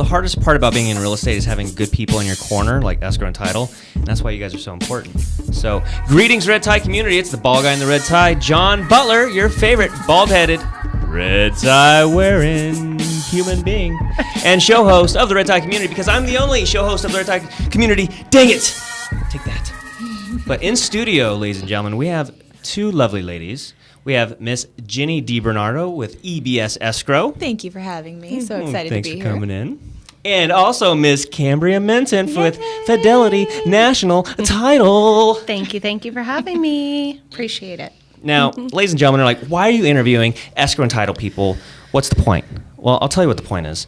the hardest part about being in real estate is having good people in your corner, like Escrow and Title, and that's why you guys are so important. So, greetings, red tie community. It's the bald guy in the red tie, John Butler, your favorite bald-headed, red tie wearing human being, and show host of the red tie community, because I'm the only show host of the red tie community. Dang it! Take that. But in studio, ladies and gentlemen, we have two lovely ladies. We have Miss Jenny DiBernardo with EBS Escrow. Thank you for having me. So excited Thanks to be for here. coming in. And also Miss Kambria Minton with Fidelity National Title. Thank you for having me. Appreciate it. Now, ladies and gentlemen are like, why are you interviewing Escrow and Title people? What's the point? Well, I'll tell you what the point is.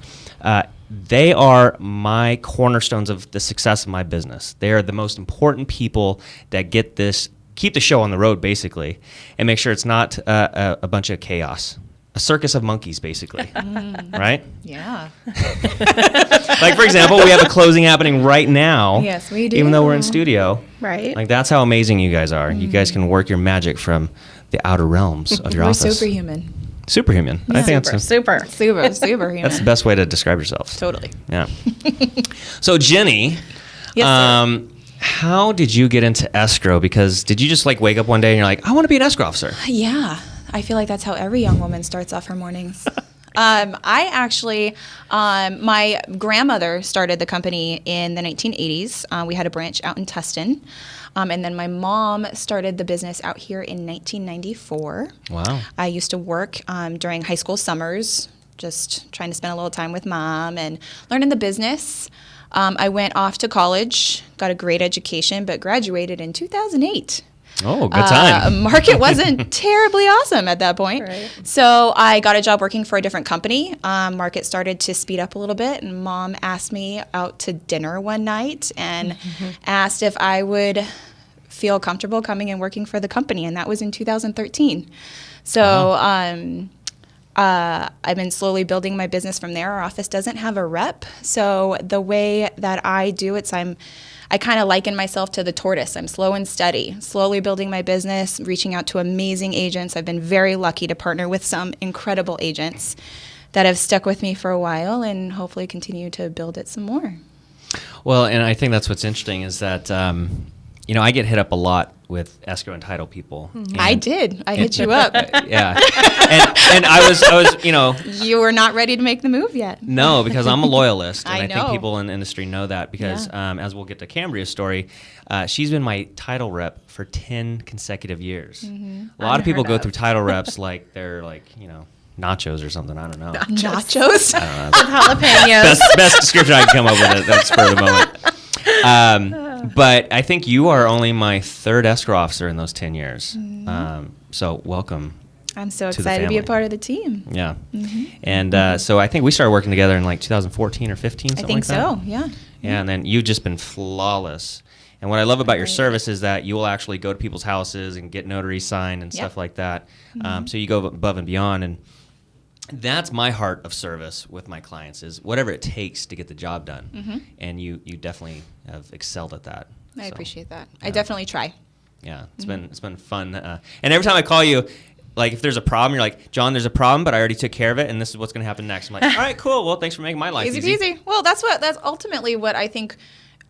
They are my cornerstones of the success of my business. They are the most important people that keep the show on the road, basically, and make sure it's not a bunch of chaos. A circus of monkeys, basically. Right? Yeah. Like, for example, we have a closing happening right now. Yes, we do. Even though we're in studio. Right. Like, that's how amazing you guys are. You guys can work your magic from the outer realms of your We're office. superhuman. Superhuman. I think Superhuman. Superhuman. that's the best way to describe yourself. Totally. Yeah. So, Jenny, Yes, sir. how did you get into escrow? Because did you just like wake up one day and you're like, I want to be an escrow officer? Yeah. I feel like that's how every young woman starts off her mornings. I actually, my grandmother started the company in the 1980s. We had a branch out in Tustin. And then my mom started the business out here in 1994. Wow. I used to work during high school summers, just trying to spend a little time with mom and learning the business. I went off to college, got a great education, but graduated in 2008. Oh, good time. Market wasn't terribly awesome at that point. Right. So I got a job working for a different company. Market started to speed up a little bit, and mom asked me out to dinner one night and asked if I would feel comfortable coming and working for the company, and that was in 2013. So I've been slowly building my business from there. Our office doesn't have a rep, so the way that I do it, I kind of liken myself to the tortoise. I'm slow and steady, slowly building my business, reaching out to amazing agents. I've been very lucky to partner with some incredible agents that have stuck with me for a while and hopefully continue to build it some more. Well, and I think that's what's interesting is that, I get hit up a lot with escrow and title people. And, I did. I hit you up. Yeah. And I was, You were not ready to make the move yet. no, because I'm a loyalist. And I I think know. people in the industry know that because as we'll get to Cambria's story, she's been my title rep for 10 consecutive years. A lot of people go through title reps like they're like, nachos or something. I don't know. Nachos? I don't know. Jalapenos. Best description I can come up with at that spur of the moment. But I think you are only my third escrow officer in those 10 years. So welcome. I'm so to the excited to be a family. part of the team. Yeah. And so I think we started working together in like 2014 or 15, something I think like that. so, yeah. Yeah, and then you've just been flawless. And what I love about your service is that you will actually go to people's houses and get notaries signed and stuff like that. So you go above and beyond. And that's my heart of service with my clients is whatever it takes to get the job done. And you definitely have excelled at that. I So, appreciate that. I definitely try. Yeah, it's been fun. And every time I call you, like if there's a problem, you're like, John, there's a problem, but I already took care of it, and this is what's going to happen next. I'm like, all right, cool. Well, thanks for making my life easy. Easy peasy. Well, that's ultimately what I think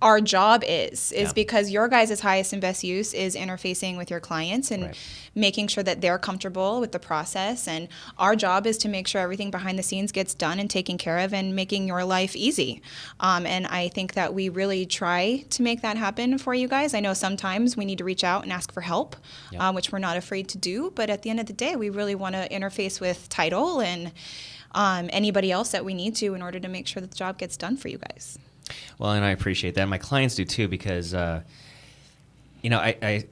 our job is because your guys' highest and best use is interfacing with your clients and making sure that they're comfortable with the process. And our job is to make sure everything behind the scenes gets done and taken care of and making your life easy. And I think that we really try to make that happen for you guys. I know sometimes we need to reach out and ask for help, which we're not afraid to do. But at the end of the day, we really want to interface with title and anybody else that we need to in order to make sure that the job gets done for you guys. Well, and I appreciate that. My clients do too because, I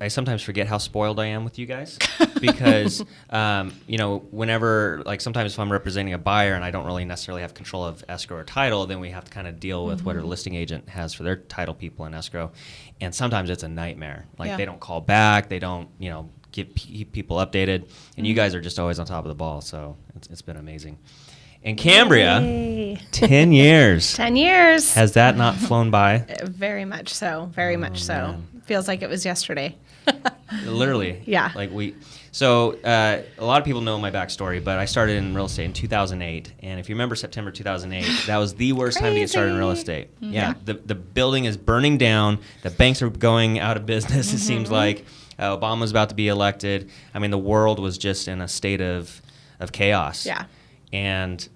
sometimes forget how spoiled I am with you guys because, whenever, like sometimes if I'm representing a buyer and I don't really necessarily have control of escrow or title, then we have to kind of deal with what our listing agent has for their title people in escrow. And sometimes it's a nightmare. Like they don't call back. They don't, keep people updated. And you guys are just always on top of the ball. So it's been amazing. And Kambria, Yay. 10 years. 10 years. Has that not flown by? Very much so. Very much so. man. Feels like it was yesterday. Literally. Yeah. Like So a lot of people know my backstory, but I started in real estate in 2008. And if you remember September 2008, that was the worst time to get started in real estate. Mm-hmm. Yeah, the building is burning down. The banks are going out of business, it seems like. Obama was about to be elected. I mean, the world was just in a state of chaos. Yeah. And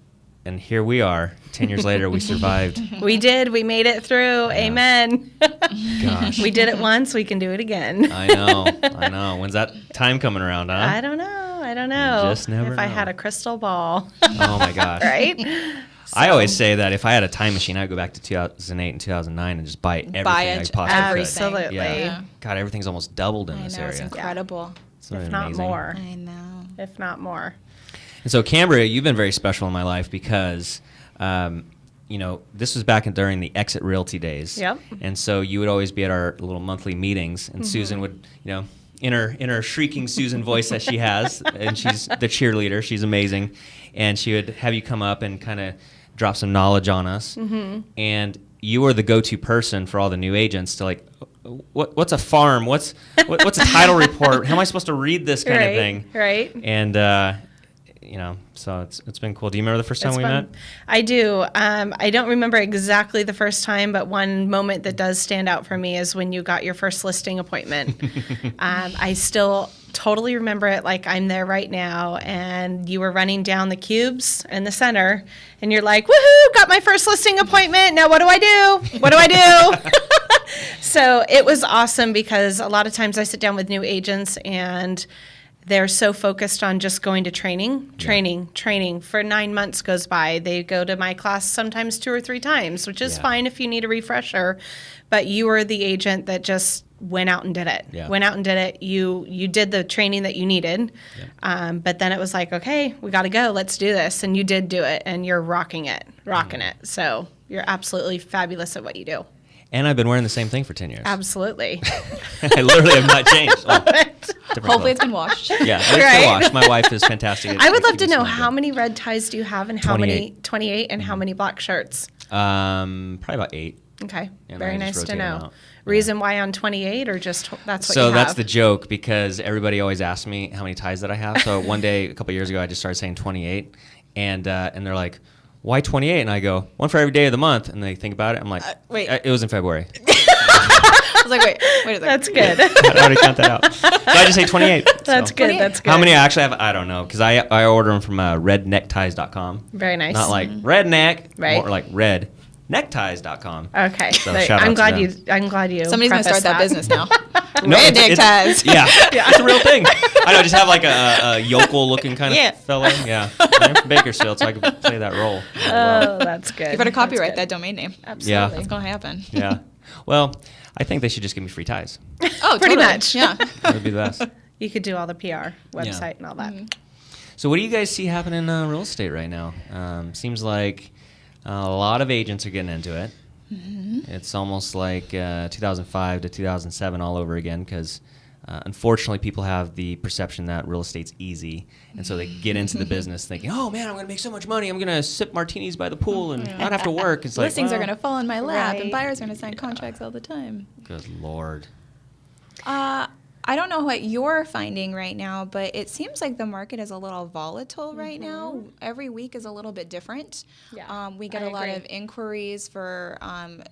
here we are. 10 years later, we survived. We did. We made it through. Yeah. Amen. Gosh. We did it once. We can do it again. I know. When's that time coming around, huh? I don't know. You just never if I know. had a crystal ball. Oh, my gosh. Right? I always say that if I had a time machine, I'd go back to 2008 and 2009 and just buy everything I possibly could. Absolutely. Yeah. God, everything's almost doubled in this I know, it's area. incredible. It's really If not amazing. more. I know. If not more. And so, Cambria, you've been very special in my life because, this was back during the Exit Realty days. Yep. And so you would always be at our little monthly meetings, and Susan would, in her shrieking Susan voice that she has, and she's the cheerleader. She's amazing. And she would have you come up and kind of drop some knowledge on us. Mm-hmm. And you were the go-to person for all the new agents to like, what's a farm? What's a title report? How am I supposed to read this kind of thing? Right. And so it's been cool. Do you remember the first time we met? I do. I don't remember exactly the first time, but one moment that does stand out for me is when you got your first listing appointment. I still totally remember it like I'm there right now, and you were running down the cubes in the center, and you're like, woohoo, got my first listing appointment. Now what do I do? What do I do? So it was awesome because a lot of times I sit down with new agents and they're so focused on just going to training. For 9 months goes by. They go to my class sometimes 2 or 3 times, which is fine if you need a refresher. But you were the agent that just went out and did it. Yeah. Went out and did it. You did the training that you needed. Yeah. But then it was like, okay, we got to go. Let's do this. And you did do it. And you're rocking it. So you're absolutely fabulous at what you do. And I've been wearing the same thing for 10 years. Absolutely. I literally have not changed. Hopefully it's been washed. Yeah, it's been washed. My wife is fantastic. I would love to know how many red ties do you have and how 28. many, 28, and how many black shirts? Probably about 8. Okay, And very I just nice to rotate them know. out. Reason why on 28 or just that's what So you have? that's the joke because everybody always asks me how many ties that I have. So one day, a couple years ago, I just started saying 28. And they're like, why 28? And I go, one for every day of the month. And they think about it. I'm like, wait. It was in February. I was like, wait a second. That's good. I already count that out. So I just say 28. That's So. good. That's good. How many I actually have, I don't know, because I order them from redneckties.com. Very nice. Not like redneck, Right. more like redneckties.com. Okay, So But shout out I'm to glad them. I'm glad you. Somebody's going to start prefaced that business now. No, Red it's- neckties. Yeah, it's a real thing. I know, just have like a yokel-looking kind of Yeah. fellow. Yeah, I'm from Bakersfield, so I can play that role. Oh, that's good. You better copyright That's that domain name. good. Absolutely. Yeah. That's going to happen. Yeah. Well, I think they should just give me free ties. Oh, Pretty totally. much. Yeah. That would be the best. You could do all the PR website and all that. So what do you guys see happening in real estate right now? Seems like a lot of agents are getting into it. Mm-hmm. It's almost like 2005 to 2007 all over again because unfortunately people have the perception that real estate's easy. And so they get into the business thinking, oh man, I'm going to make so much money. I'm going to sip martinis by the pool and not have to work. It's like, Listings are well, going to fall in my lap, and Right. buyers are going to sign contracts all the time. Good Lord. I don't know what you're finding right now, but it seems like the market is a little volatile right now. Every week is a little bit different. Yeah, We get I a lot agree. of inquiries for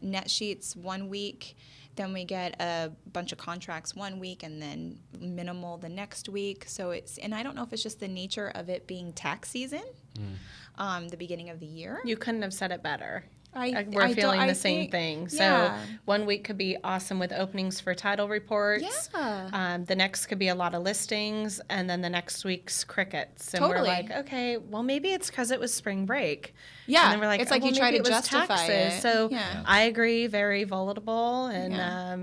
net sheets one week. Then we get a bunch of contracts one week and then minimal the next week. So and I don't know if it's just the nature of it being tax season, the beginning of the year. You couldn't have said it better. I We're don't- feeling I the same think- thing. So yeah. one week could be awesome with openings for title reports. Yeah. The next could be a lot of listings, and then the next week's crickets. And we're Totally. like, okay, well maybe it's because it was spring break. Yeah, And then we're like, it's like well, you try maybe to it was justify taxes. it. So Yeah. I agree, very volatile, and Yeah.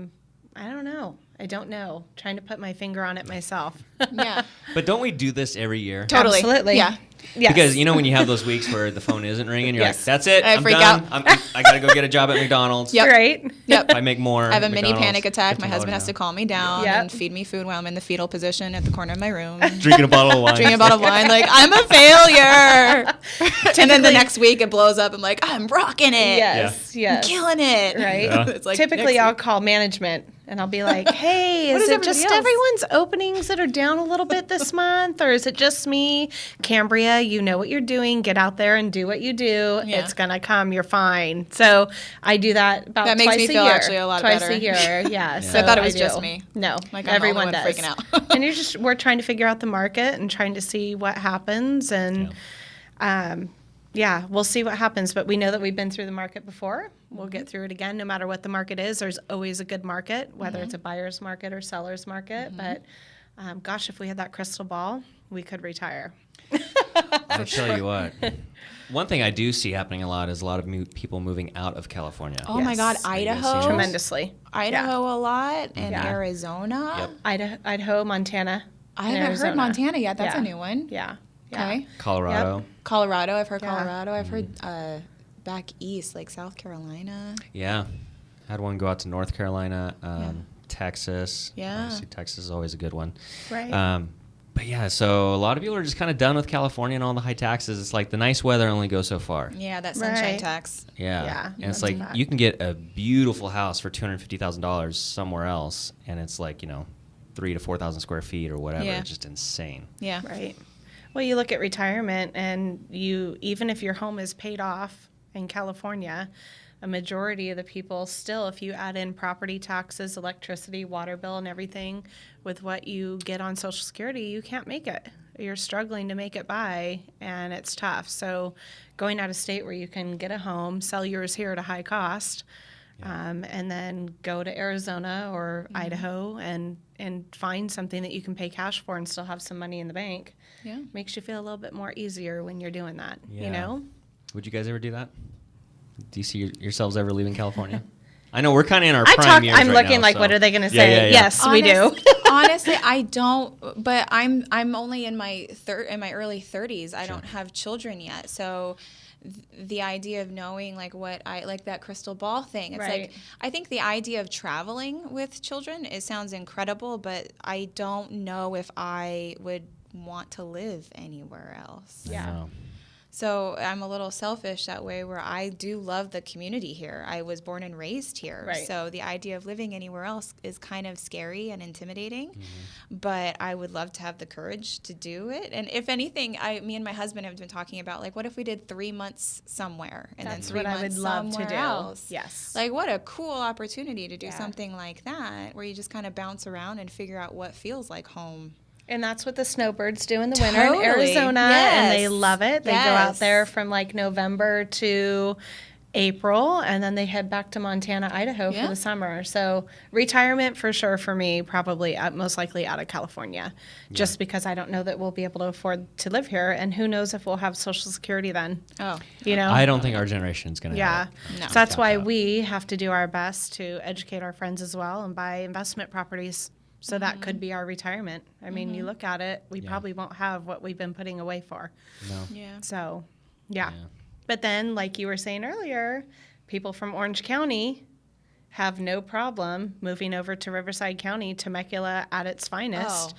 I don't know. I don't know. Trying to put my finger on it myself. Yeah. But don't we do this every year? Totally. Absolutely. Yeah. Yes. Because when you have those weeks where the phone isn't ringing, you're Yes. like, "That's it, I I'm freak done. out. I gotta go get a job at McDonald's. Yep. Right? Yep. If I make more." I have a mini McDonald's, panic attack. My $15 husband has now. to calm me down Yep. and feed me food while I'm in the fetal position at the corner of my room. Drinking a bottle of wine. Drinking a bottle of wine, like, I'm a failure. And then the Typically- next week it blows up. I'm like, I'm rocking it. Yes. I'm Yes. killing it. Right? Yeah. It's like Typically, next I'll week. call management And I'll be like, hey, is is it just everybody else? everyone's openings that are down a little bit this month? Or is it just me? Cambria, you know what you're doing. Get out there and do what you do. Yeah. It's going to come. You're fine. So I do that about That makes twice me a feel year. actually a lot twice better. a year. Yeah. So I thought it was do. just me. No, Like, I'm everyone the one does. freaking out. And we're trying to figure out the market and trying to see what happens. And yeah, we'll see what happens, but we know that we've been through the market before. We'll get through it again, no matter what the market is. There's always a good market, whether it's a buyer's market or seller's market. But gosh, if we had that crystal ball, we could retire. I'll tell you what. One thing I do see happening a lot is a lot of people moving out of California. Oh my God, Yes. Idaho. Tremendously. Idaho a lot, and Yeah. Arizona. Yep. Idaho, Montana. I and haven't Arizona. heard Montana yet. That's Yeah. a new one. Yeah. Okay. Colorado. Colorado. I've heard Yeah. Colorado. I've heard back east, like South Carolina. Yeah. Had one go out to North Carolina, Texas. Yeah. Obviously, Texas is always a good one. Right. But yeah, so a lot of people are just kind of done with California and all the high taxes. It's like the nice weather only goes so far. Yeah, that sunshine Right. tax. Yeah. Yeah, And it's that's like bad. you can get a beautiful house for $250,000 somewhere else, and it's like, 3,000 to 4,000 square feet or whatever. Yeah. It's just insane. Yeah. Right. Well, you look at retirement, and even if your home is paid off in California, a majority of the people still, if you add in property taxes, electricity, water bill, and everything, with what you get on Social Security, you can't make it. You're struggling to make it by, and it's tough. So going out of state where you can get a home, sell yours here at a high cost, and then go to Arizona or Idaho and find something that you can pay cash for and still have some money in the bank. Yeah. Makes you feel a little bit more easier when you're doing that, Yeah. you know? Would you guys ever do that? Do you see yourselves ever leaving California? I know we're kind of in our prime years I'm right looking now, like, so- what are they going to Yeah, say? yeah, yeah. Yes, we do. Honestly, I don't. But I'm only in my early 30s. I don't have children yet, so the idea of knowing like what I like, that crystal ball thing. It's Right. like, I think the idea of traveling with children, it sounds incredible, but I don't know if I would want to live anywhere else. I Yeah. know. So I'm a little selfish that way, where I do love the community here. I was born and raised here. Right. So the idea of living anywhere else is kind of scary and intimidating. Mm-hmm. But I would love to have the courage to do it. And if anything, me and my husband have been talking about, like, what if we did 3 months somewhere and That's then 3 what I months would love to somewhere do. else? Yes. Like, what a cool opportunity to do Yeah. something like that, where you just kind of bounce around and figure out what feels like home. And that's what the snowbirds do in the winter in Totally. Arizona, and they Yes. love it. They go out Yes. there from like November to April, and then they head back to Montana, Idaho Yeah. for the summer. So retirement for sure for me, probably most likely out of California, just because I don't know that we'll be able to afford to live here, and who knows if we'll have Social Security then. Oh. You know, I don't think our generation is going to yeah. have it. No. So that's why Out. we have to do our best to educate our friends as well and buy investment properties. So that could be our retirement. I mean, you look at it, we probably won't have what we've been putting away for. No. Yeah. So, yeah. Yeah. But then, like you were saying earlier, people from Orange County have no problem moving over to Riverside County, Temecula at its finest.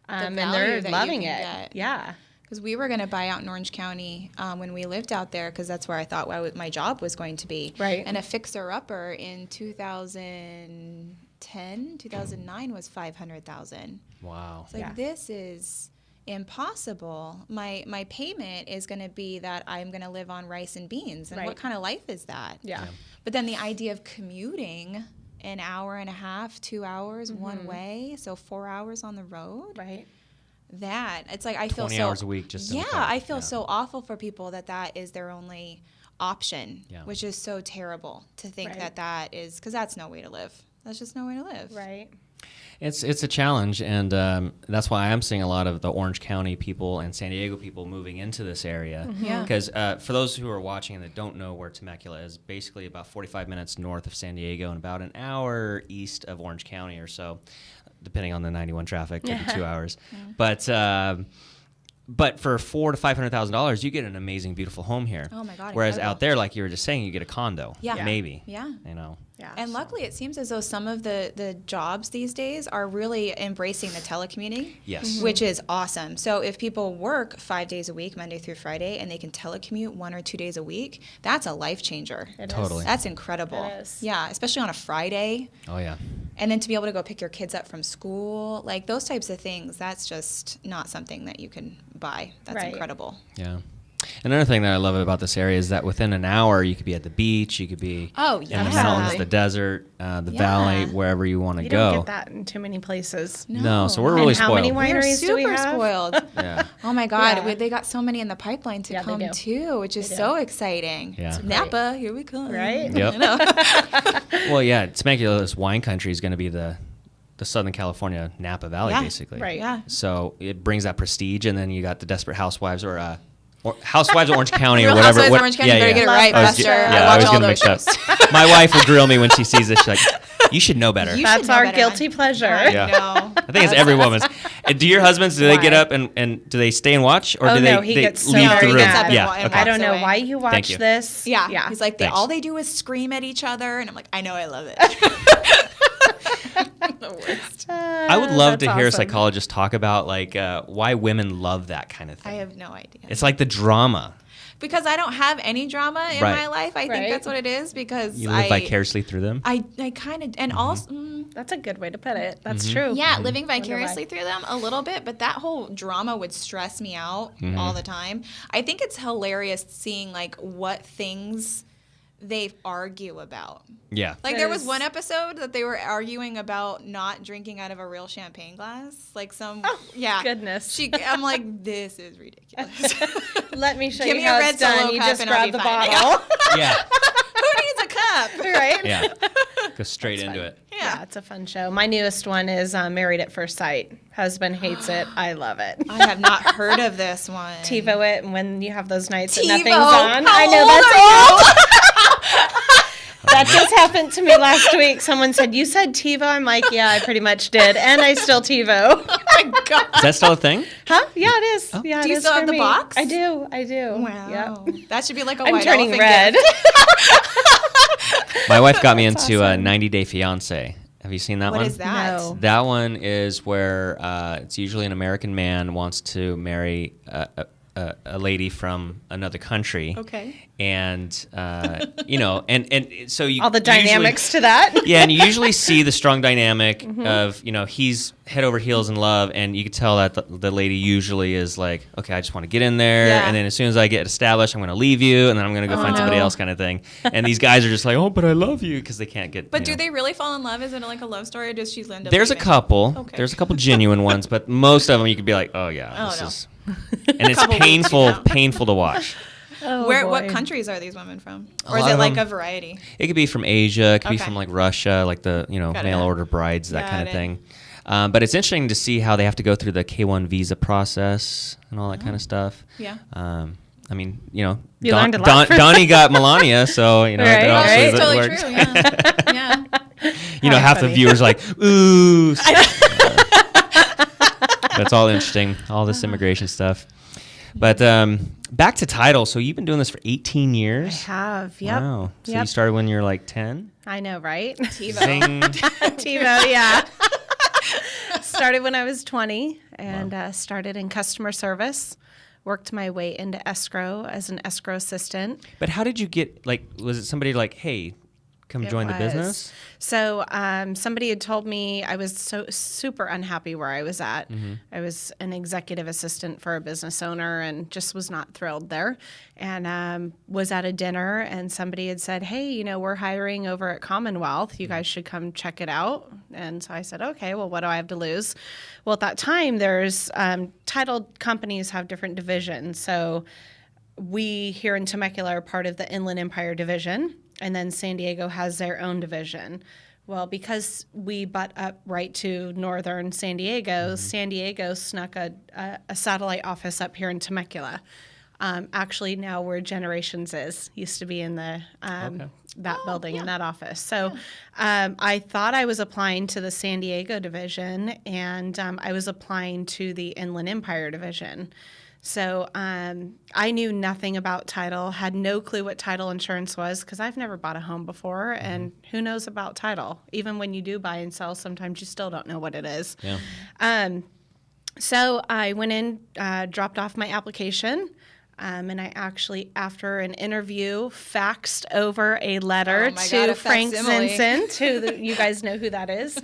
And value they're that you loving can it. get. Yeah. Because we were going to buy out in Orange County when we lived out there, because that's where I thought my job was going to be. Right. And a fixer-upper in 2009 was $500,000. Wow. It's like, Yeah. this is impossible. My payment is going to be that I'm going to live on rice and beans. And Right. what kind of life is that? Yeah. But then the idea of commuting an hour and a half, 2 hours one way, so 4 hours on the road. Right. That it's like, I feel 20 so hours a week just in the yeah, car. I feel Yeah. so awful for people that is their only option, Yeah. which is so terrible to think Right. that is, because that's no way to live. That's just no way to live. Right. It's a challenge, and that's why I'm seeing a lot of the Orange County people and San Diego people moving into this area. Yeah. Because for those who are watching and that don't know where Temecula is, basically about 45 minutes north of San Diego and about an hour east of Orange County or so, depending on the 91 traffic, maybe 2 hours. But for $400,000 to $500,000, you get an amazing, beautiful home here. Oh my God, Whereas incredible. out there, like you were just saying, you get a condo. Yeah. Maybe. Yeah. You know. Yeah. And luckily, it seems as though some of the jobs these days are really embracing the telecommuting. Yes. Which is awesome. So if people work 5 days a week, Monday through Friday, and they can telecommute 1 or 2 days a week, that's a life changer. It is. Totally. That's incredible. It is. Yeah, especially on a Friday. Oh, yeah. And then to be able to go pick your kids up from school, like those types of things, that's just not something that you can buy. That's incredible. Yeah. Another thing that I love about this area is that within an hour, you could be at the beach, you could be in the mountains, the desert, the valley, wherever you want to go. You don't get that in too many places. No, so we're really spoiled. How many wineries do we have? Super spoiled. Yeah. Oh my God, they got so many in the pipeline to come too, which is so exciting. Yeah. So Napa, here we come. Right? Yep. Well, yeah, Temecula's wine country is going to be the Southern California Napa Valley, basically. Right. Yeah. So it brings that prestige, and then you got the Desperate Housewives or Housewives of Orange County or Real whatever. Housewives of Orange County, better get it right, Buster. I watch all those shows. My wife will grill me when she sees this. She's like, you should know better. That's our guilty pleasure. Yeah. I think it's every woman's. Do your husbands, do they get up and do they stay and watch? Or do they gets so leave the room? Gets Yeah. and I don't know why you watch this. Yeah. He's like, all they do is scream at each other. And I'm like, I know, I love it. The worst. I would love to hear a psychologist talk about why women love that kind of thing. I have no idea. It's like the drama. Because I don't have any drama in my life. I think that's what it is. Because you live vicariously through them. I kind of, and also, that's a good way to put it. That's true. Yeah, living vicariously through them a little bit, but that whole drama would stress me out all the time. I think it's hilarious seeing what things they argue about. Yeah. There was one episode that they were arguing about not drinking out of a real champagne glass. Goodness. I'm like, this is ridiculous. Let me show Give you me how a red it's done. Solo You cup just and I'll grab be the fine. bottle. Yeah. Who needs a cup? Right? Yeah. Go straight into it. Yeah, it's a fun show. My newest one is Married at First Sight. Husband hates it. I love it. I have not heard of this one. TiVo it, and when you have those nights that TiVo? nothing's on. How I know old that's are old. That just happened to me last week. Someone said, "You said TiVo." I'm like, "Yeah, I pretty much did," and I still TiVo. Oh my God. Is that still a thing? Huh? Yeah, it is. Oh. Yeah, Do you still have the box? I do. Wow. Yep. That should be like a I'm white turning elephant red. gift. My wife got me into a 90 Day Fiance. Have you seen that one? What is that? No. That one is where it's usually an American man wants to marry a lady from another country. Okay. And and so you All the usually- dynamics to that. Yeah, and you usually see the strong dynamic of, he's head over heels in love, and you can tell that the lady usually is like, okay, I just want to get in there, and then as soon as I get established, I'm going to leave you, and then I'm going to go find somebody else kind of thing. And these guys are just like, oh, but I love you, because they can't get. But do they really fall in love? Is it like a love story, or does she end up There's a leaving? couple. Okay. There's a couple genuine ones, but most of them you could be like, oh yeah, this no. is. And it's painful to watch. Oh, What boy. countries are these women from? A Or is lot it of like them- a variety? It could be from Asia. It could be Okay. from like Russia, like the mail order brides, that Got kind of it. thing. But it's interesting to see how they have to go through the K-1 visa process and all that kind of stuff. Yeah. I mean, You learned a lot from Donnie got Melania, so Right, that right. obviously Totally works. true. Yeah. Yeah. Half the funny. viewers are like, ooh. That's all interesting, all this immigration stuff. But back to title. So you've been doing this for 18 I years? have. Yep. Wow. So Yep. you started when you were like 10? I know, right? TiVo. Zing. TiVo, yeah. Started when I was 20 and started in customer service. Worked my way into escrow as an escrow assistant. But how did you get, was it somebody like, hey, come join the business? So somebody had told me I was so super unhappy where I was at. I was an executive assistant for a business owner and just was not thrilled there. And was at a dinner and somebody had said, hey, we're hiring over at Commonwealth. You guys should come check it out. And so I said, okay, well, what do I have to lose? Well, at that time, there's title companies have different divisions. So we here in Temecula are part of the Inland Empire division. And then San Diego has their own division. Well, because we butt up right to northern San Diego, San Diego snuck a satellite office up here in Temecula. Actually, now where Generations is, used to be in the that building in that office. So I thought I was applying to the San Diego division, and I was applying to the Inland Empire division. So I knew nothing about title, had no clue what title insurance was because I've never bought a home before, and who knows about title? Even when you do buy and sell, sometimes you still don't know what it is. Yeah. So I went in, dropped off my application, And I actually, after an interview, faxed over a letter God, to a Frank facsimile. Vincent, you guys know who that is,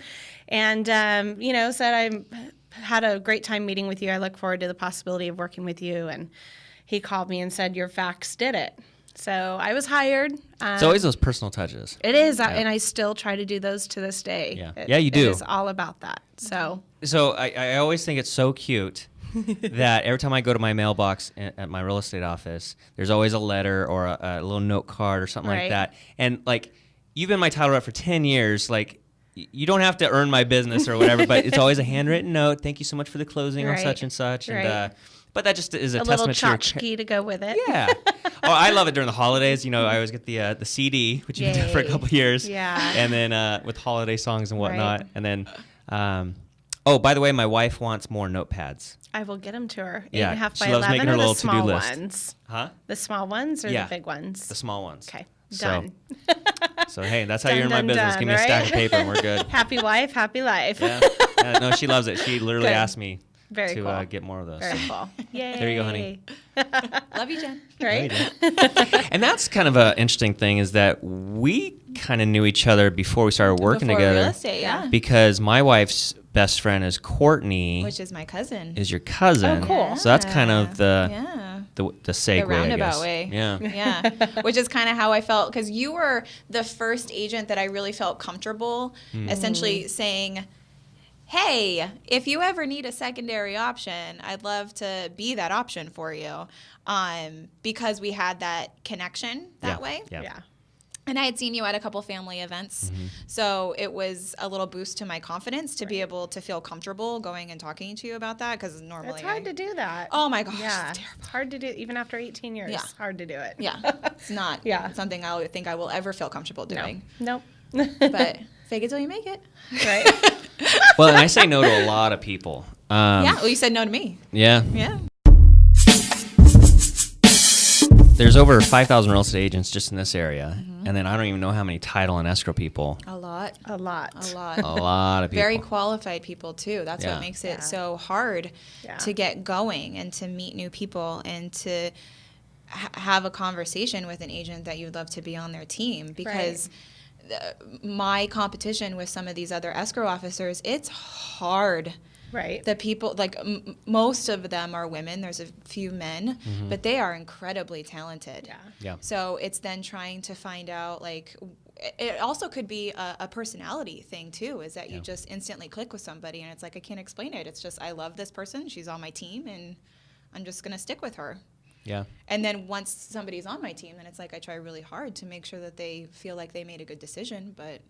and said I had a great time meeting with you. I look forward to the possibility of working with you. And he called me and said, your fax did it. So I was hired. It's always those personal touches. It is, and I still try to do those to this day. Yeah, you do. It is all about that. So I always think it's so cute that every time I go to my mailbox at my real estate office, there's always a letter or a little note card or something like that. And like, you've been my title rep for 10 years. Like, you don't have to earn my business or whatever, but it's always a handwritten note. Thank you so much for the closing on such and such. And but that just is a testament to your tchotchke to go with it. Yeah. Oh, I love it during the holidays. I always get the CD, which you've been doing for a couple of years. Yeah. And then with holiday songs and whatnot. Right. And then, by the way, my wife wants more notepads. I will get them to her. Yeah. 8.5 by she loves 11 making her or little the small to-do list. ones? Huh? The small ones or the big ones? The small ones. Okay. Done. So hey, that's how you earn my business. Give me a stack of paper and we're good. Happy wife, happy life. Yeah. No, she loves it. She literally asked me to get more of those. Very cool. Yay. There you go, honey. Love you, Jen. Right? And that's kind of an interesting thing is that we kind of knew each other before we started working together. Real estate, yeah. Because my wife's best friend is Courtney. Which is my cousin. Is your cousin. Oh, cool. Yeah. So that's kind of the segue, the roundabout I guess. way. Yeah. Yeah. Which is kind of how I felt, because you were the first agent that I really felt comfortable essentially saying, hey, if you ever need a secondary option, I'd love to be that option for you, because we had that connection that way. Yeah. And I had seen you at a couple family events, so it was a little boost to my confidence to be able to feel comfortable going and talking to you about that, because normally It's hard to do that. Oh my gosh, Yeah. it's terrible. It's hard to do, even after 18 years. Yeah. Hard to do it. Yeah, it's not something I think I will ever feel comfortable doing. Nope. But fake it till you make it. Right. Well, and I say no to a lot of people. Yeah, well, you said no to me. Yeah. Yeah. There's over 5,000 real estate agents just in this area. And then I don't even know how many title and escrow people. A lot. A lot. A lot. A lot of people. Very qualified people, too. That's what makes it so hard to get going and to meet new people and to have a conversation with an agent that you'd love to be on their team, because my competition with some of these other escrow officers, it's hard. Right. The people, like most of them are women. There's a few men, but they are incredibly talented. Yeah. So it's then trying to find out, like, it also could be a personality thing too, is that you just instantly click with somebody and it's like, I can't explain it. It's just, I love this person. She's on my team and I'm just going to stick with her. Yeah. And then once somebody's on my team, then it's like I try really hard to make sure that they feel like they made a good decision, but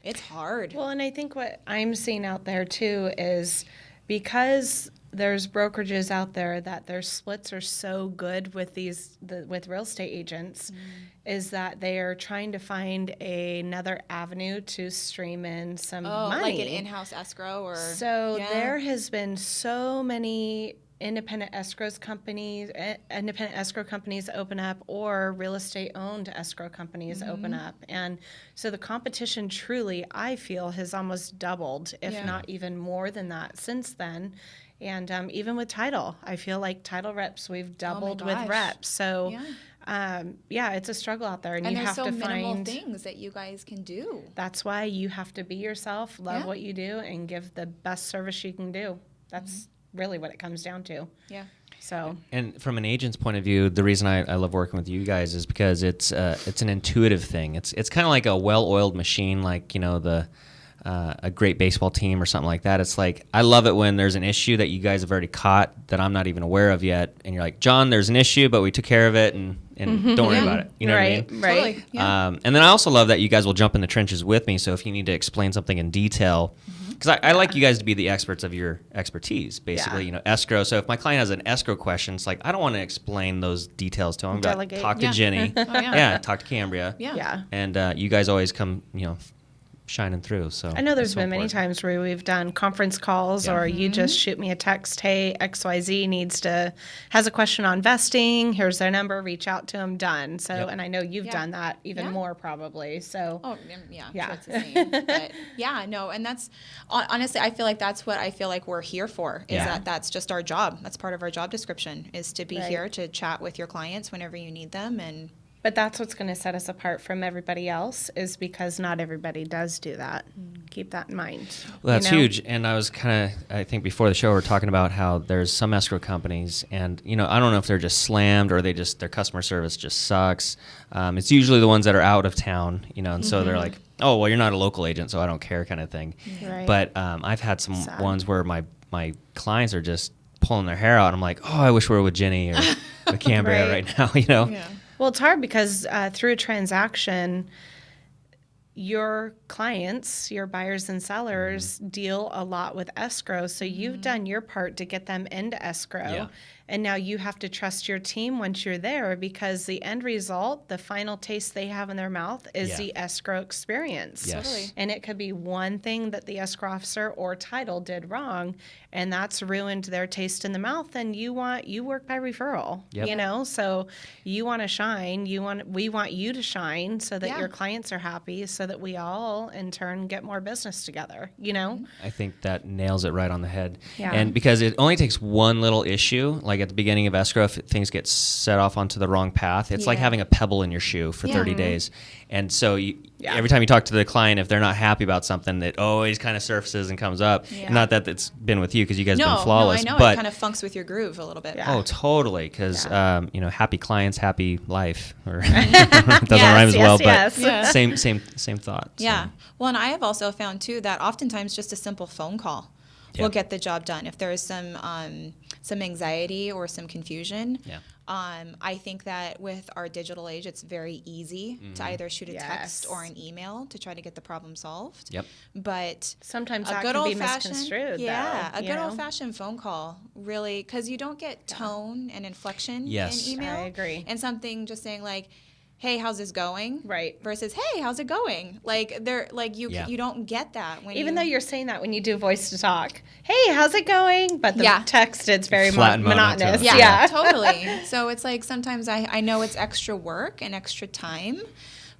it's hard. Well, and I think what I'm seeing out there too is because there's brokerages out there that their splits are so good with with real estate agents, is that they are trying to find another avenue to stream in some money. Like an in-house escrow or so there has been so many independent escrow companies open up, or real estate owned escrow companies open up, and so the competition truly, I feel, has almost doubled, if not even more than that since then. And even with title, I feel like title reps, we've doubled with reps. So it's a struggle out there, and you have to find minimal things that you guys can do. That's why you have to be yourself, love what you do, and give the best service you can do. That's really what it comes down to. Yeah. So. And from an agent's point of view, the reason I love working with you guys is because it's an intuitive thing. It's kind of like a well-oiled machine, like a great baseball team or something like that. It's like, I love it when there's an issue that you guys have already caught that I'm not even aware of yet, and you're like, John, there's an issue, but we took care of it, and don't worry about it. You know what I mean? Right. Totally. Yeah. And then I also love that you guys will jump in the trenches with me. So if you need to explain something in detail, because I like you guys to be the experts of your expertise, basically, escrow. So if my client has an escrow question, it's like, I don't want to explain those details to them. Delegate. Talk to Jenny. Talk to Kambria. Yeah. And you guys always come, shining through. So I know there's it's so been many important. times where we've done conference calls or you just shoot me a text, hey, XYZ has a question on vesting. Here's their number. Reach out to them. Done. So, Yep. and I know you've Yeah. done that even Yeah. more probably. So, Oh, yeah, Yeah. sure it's the same. But yeah, no, and that's honestly, I feel like that's what I feel like we're here for. Is Yeah. that's just our job. That's part of our job description is to be Right. here to chat with your clients whenever you need them. And but that's what's going to set us apart from everybody else is because not everybody does do that. Keep that in mind. Well, that's you know? huge. And I was I think before the show, we were talking about how there's some escrow companies, and I don't know if they're just slammed or their customer service just sucks. It's usually the ones that are out of town, and so they're like, oh, well, you're not a local agent, so I don't care, kind of thing. Right. But I've had some Sad. ones where my clients are just pulling their hair out. And I'm like, oh, I wish we were with Jenny or with Kambria right now, yeah. Well, it's hard because through a transaction, your clients, your buyers and sellers, deal a lot with escrow. So you've done your part to get them into escrow. Yeah. And now you have to trust your team once you're there because the end result, the final taste they have in their mouth is Yeah. the escrow experience. Yes. Totally. And it could be one thing that the escrow officer or title did wrong, and that's ruined their taste in the mouth. And you work by referral, Yep. So you want to shine. We want you to shine so that Yeah. your clients are happy, so that we all in turn get more business together. I think that nails it right on the head. Yeah. And because it only takes one little issue, like at the beginning of escrow, if things get set off onto the wrong path, it's like Yeah. having a pebble in your shoe for 30 days. And so every time you talk to the client, if they're not happy about something, it always kind of surfaces and comes up. Yeah. Not that it's been with you because you guys have No, been flawless. I know but it kind of funks with your groove a little bit. Yeah. Oh, totally. Because, happy clients, happy life. Or it doesn't Yes, rhyme as well, yes, but yes. same thought. So, Yeah. Well, and I have also found too that oftentimes just a simple phone call will get the job done. If there is some anxiety or some confusion, Yeah. I think that with our digital age, it's very easy to either shoot a text Yes. or an email to try to get the problem solved. Yep. But Sometimes a that good can be old-fashioned, misconstrued. yeah, though, a you good know? old-fashioned phone call, really, because you don't get tone and inflection Yes. in email. I agree. And something just saying like, "Hey, how's this going?" Right. Versus, "Hey, how's it going?" Like Yeah. you don't get that when Even though you're saying that when you do voice to talk, hey, how's it going? But the Yeah. text, it's very Flat and monotonous. monotone. yeah, totally. So it's like sometimes I know it's extra work and extra time,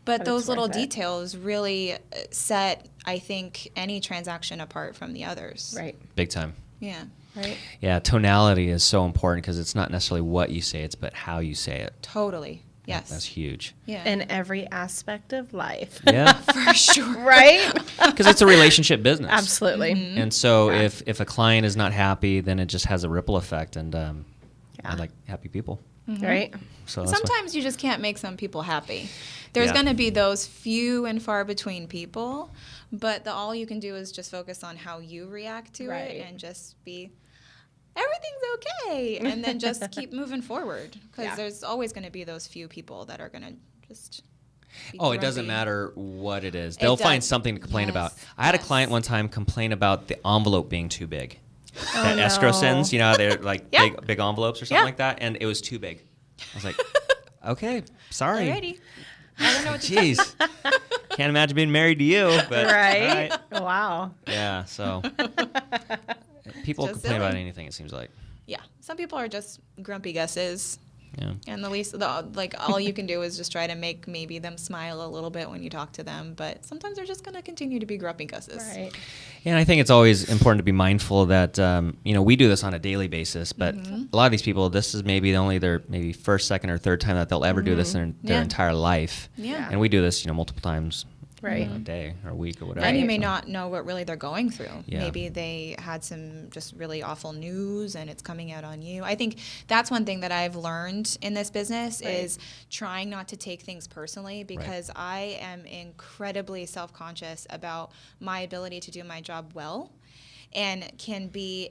but But those it's little worth it. details really set, I think, any transaction apart from the others. Right. Big time. Yeah. Right. Yeah, tonality is so important because it's not necessarily what you say, it's but how you say it. Totally. Yes. That's huge. Yeah. In every aspect of life. Yeah, for sure. Right? because it's a relationship business. Absolutely. And so if a client is not happy, then it just has a ripple effect. And I like happy people. Right? So that's why- Sometimes you just can't make some people happy. There's Yeah. going to be those few and far between people, but all you can do is just focus on how you react to Right. it and just be, everything's okay, and then just keep moving forward because Yeah. there's always going to be those few people that are going to just be Oh, it doesn't grumpy. matter what it is. They'll find does. something to complain about. Yes, I had a yes. client one time complain about the envelope being too big. That escrow no. sends, they're like Yeah. big envelopes or something Yeah. like that, and it was too big. I was like, okay, sorry. Alrighty. I don't know what to Jeez. Can't imagine being married to you, but Right? all right. Wow. Yeah, so people Just complain about silly. anything, it seems like. Yeah, some people are just grumpy gusses. Yeah. And all you can do is just try to make maybe them smile a little bit when you talk to them, but sometimes they're just going to continue to be grumpy gusses. Right. And I think it's always important to be mindful that we do this on a daily basis, but a lot of these people, this is maybe only their maybe first, second, or third time that they'll ever do this in their Yeah. entire life. Yeah. And we do this, multiple times Right. a day or a week or whatever. And you Right. may not know what really they're going through. Yeah. Maybe they had some just really awful news and it's coming out on you. I think that's one thing that I've learned in this business Right. is trying not to take things personally because I am incredibly self-conscious about my ability to do my job well and can be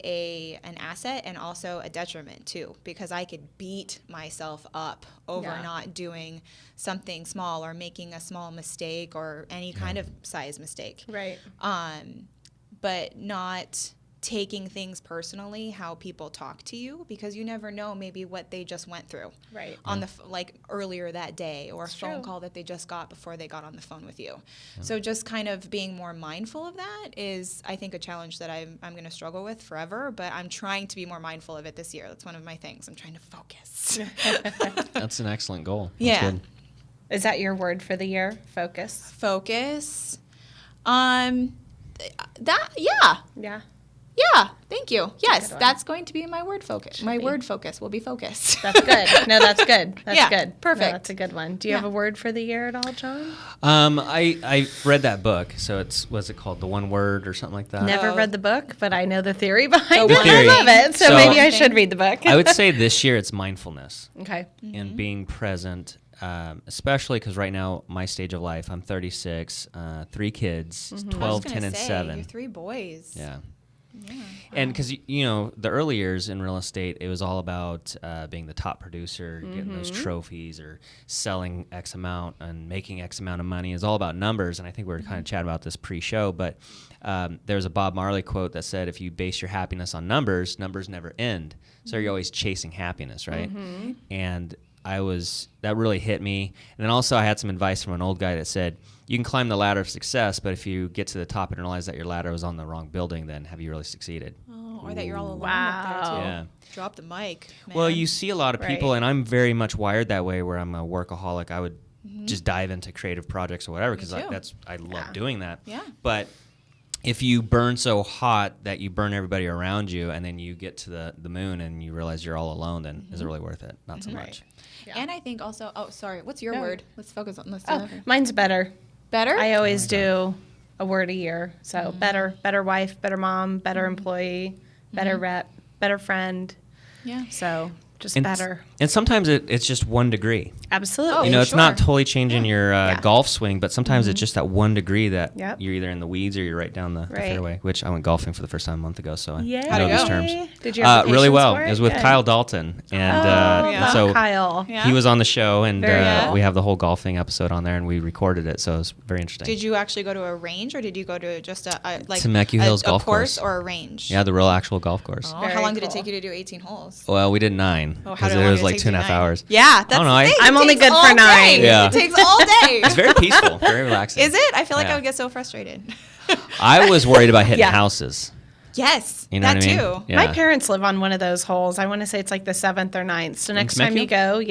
an asset and also a detriment too because I could beat myself up over Yeah. not doing something small or making a small mistake or any kind of size mistake. Right. But not taking things personally, how people talk to you, because you never know maybe what they just went through Right. on the like earlier that day, or a phone true. call that they just got before they got on the phone with you. So just kind of being more mindful of that is, I think, a challenge that I'm going to struggle with forever, but I'm trying to be more mindful of it this year. That's one of my things. I'm trying to focus. That's an excellent goal. That's Yeah. good. Is that your word for the year? Focus. Focus. Yeah. Yeah. Thank you. Yes, good one. that's going to be my word focus. My be. word focus will be focus. That's good. No, that's good. That's Yeah, good. perfect. No, that's a good one. Do you have a word for the year at all, John? I read that book, so what's it called? The One Word or something like that? Never Oh. read the book, but I know the theory behind The it. theory. I love it. So, So- maybe I should read the book. I would say this year it's mindfulness Okay. and being present, especially because right now, my stage of life, I'm 36, 3 kids, I was 12, gonna 10, and say, 7. You're 3 boys. Yeah. And because, the early years in real estate, it was all about being the top producer, getting those trophies or selling X amount and making X amount of money. It's all about numbers. And I think we were kind of chatting about this pre-show, but there's a Bob Marley quote that said, if you base your happiness on numbers, numbers never end. So you're always chasing happiness, right? And that really hit me. And then also I had some advice from an old guy that said, you can climb the ladder of success, but if you get to the top and realize that your ladder was on the wrong building, then have you really succeeded? Oh, or that you're all alone up Wow. there, too. Yeah. Drop the mic, man. Well, you see a lot of people, Right. and I'm very much wired that way, where I'm a workaholic. I would just dive into creative projects or whatever because too. I love doing that. Yeah. But if you burn so hot that you burn everybody around you, and then you get to the moon and you realize you're all alone, then is it really worth it? Not so much. Yeah. And I think also, sorry, what's your No. word? Let's focus on this. Oh, mine's better. Better? I always do a word a year. So better wife, better mom, better employee, better rep, better friend. Yeah. So just And, better. and sometimes it's just 1 degree. Absolutely. It's sure. not totally changing your Yeah. golf swing, but sometimes it's just that 1 degree that Yep. you're either in the weeds or you're right down the Right. fairway, which I went golfing for the first time a month ago, so I Yay. know How'd it these go? terms. Did you have the Really patience well. for It was with Good. Kyle Dalton, and yeah. love so Kyle. Yeah. he was on the show, and Very cool. we have the whole golfing episode on there, and we recorded it, so it was very interesting. Did you actually go to a range, or did you go to just a Temecula Hills a Golf course Course. or a range? Yeah, the real actual golf course. Oh, Very how long did it cool. take you to do 18 holes? Well, we did 9 Oh, how because long it was did like take 2.5 to do 9? hours. Yeah, that's don't know, the I- thing. I'm It only takes good for all 9. day. Yeah. It takes all day. It's very peaceful, very relaxing. Is it? I feel like Yeah. I would get so frustrated. I was worried about hitting Yeah. houses. Yes, You know that what I mean? too. Yeah. My parents live on one of those holes. I want to say it's like the 7th or 9th. So next time you go,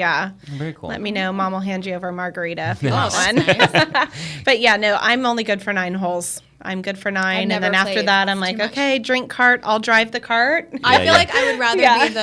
Very cool. let me know. Mom will hand you over a margarita if you Oh, want that's one. nice. But yeah, no, I'm only good for 9 holes. I'm good for 9. And never then after played. that, I'm It's like, too much. okay, drink cart. I'll drive the cart. I feel yeah. like I would rather Yeah. be